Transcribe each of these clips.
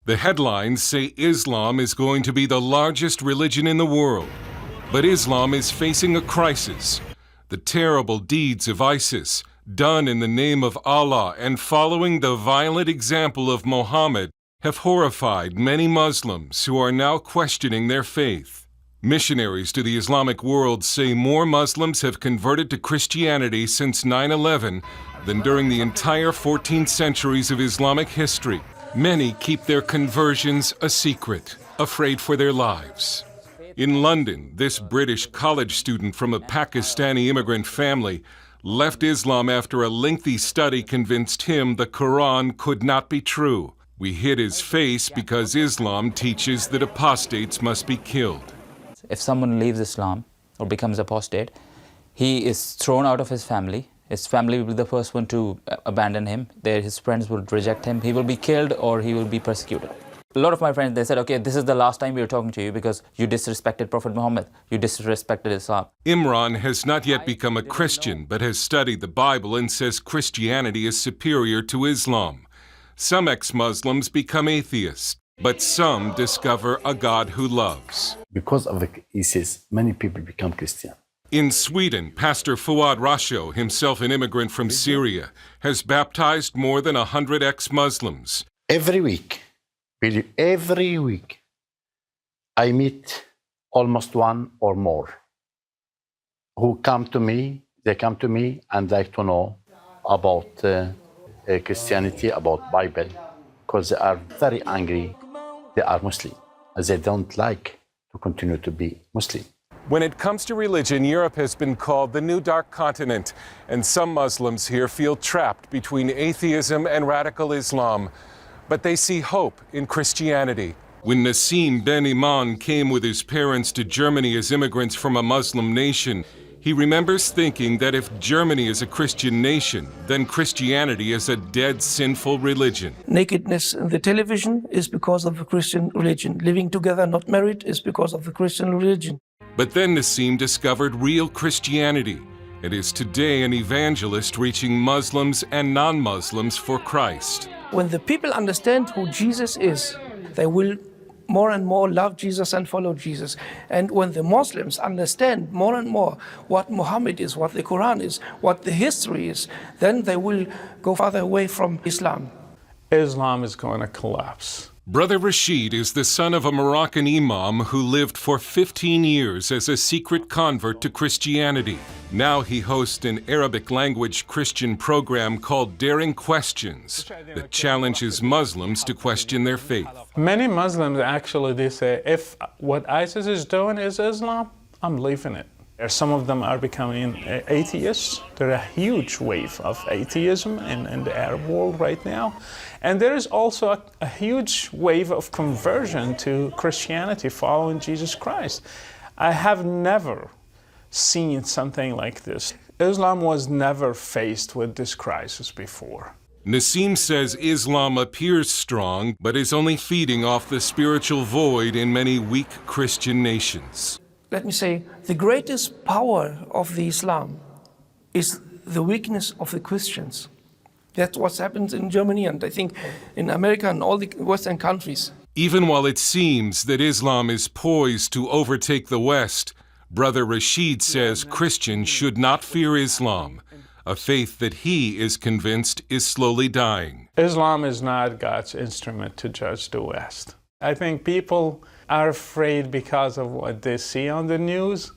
The headlines say Islam is going to be the largest religion in the world. But Islam is facing a crisis. The terrible deeds of ISIS, done in the name of Allah and following the violent example of Muhammad, have horrified many Muslims who are now questioning their faith. Missionaries to the Islamic world say more Muslims have converted to Christianity since 9/11 than during the entire 14 centuries of Islamic history. Many keep their conversions a secret, afraid for their lives. In London, this British college student from a Pakistani immigrant family left Islam after a lengthy study convinced him the Quran could not be true. We hid his face because Islam teaches that apostates must be killed. If someone leaves Islam or becomes apostate, he is thrown out of his family. His family will be the first one to abandon him. His friends will reject him. He will be killed or he will be persecuted. A lot of my friends, they said, okay, this is the last time we are talking to you because you disrespected Prophet Muhammad. You disrespected Islam. Imran has not yet become a Christian, but has studied the Bible and says Christianity is superior to Islam. Some ex-Muslims become atheists, but some discover a God who loves. Because of the ISIS, many people become Christian. In Sweden, Pastor Fuad Rasho, himself an immigrant from Syria, has baptized more than 100 ex-Muslims. Every week, I meet almost one or more who come to me. They come to me and like to know about Christianity, about Bible, because they are very angry. They are Muslim, as they don't like to continue to be Muslim. When it comes to religion, Europe has been called the new dark continent, and some Muslims here feel trapped between atheism and radical Islam. But they see hope in Christianity. When Nassim Ben Iman came with his parents to Germany as immigrants from a Muslim nation, he remembers thinking that if Germany is a Christian nation, then Christianity is a dead, sinful religion. Nakedness in the television is because of the Christian religion. Living together, not married, is because of the Christian religion. But then Nassim discovered real Christianity and is today an evangelist reaching Muslims and non-Muslims for Christ. When the people understand who Jesus is, they will more and more love Jesus and follow Jesus. And when the Muslims understand more and more what Muhammad is, what the Quran is, what the history is, then they will go farther away from Islam. Islam is going to collapse. Brother Rashid is the son of a Moroccan imam who lived for 15 years as a secret convert to Christianity. Now he hosts an Arabic-language Christian program called Daring Questions that challenges Muslims to question their faith. Many Muslims actually, they say, if what ISIS is doing is Islam, I'm leaving it. Some of them are becoming atheists. There's a huge wave of atheism in the Arab world right now. And there is also a huge wave of conversion to Christianity following Jesus Christ. I have never seen something like this. Islam was never faced with this crisis before. Nassim says Islam appears strong, but is only feeding off the spiritual void in many weak Christian nations. Let me say, the greatest power of the Islam is the weakness of the Christians. That's what's happened in Germany and I think in America and all the Western countries. Even while it seems that Islam is poised to overtake the West, Brother Rashid says Christians should not fear Islam, a faith that he is convinced is slowly dying. Islam is not God's instrument to judge the West. I think people are afraid because of what they see on the news,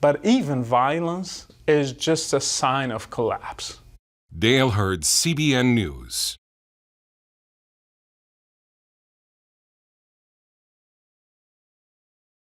but even violence is just a sign of collapse. Dale Hurd, CBN News.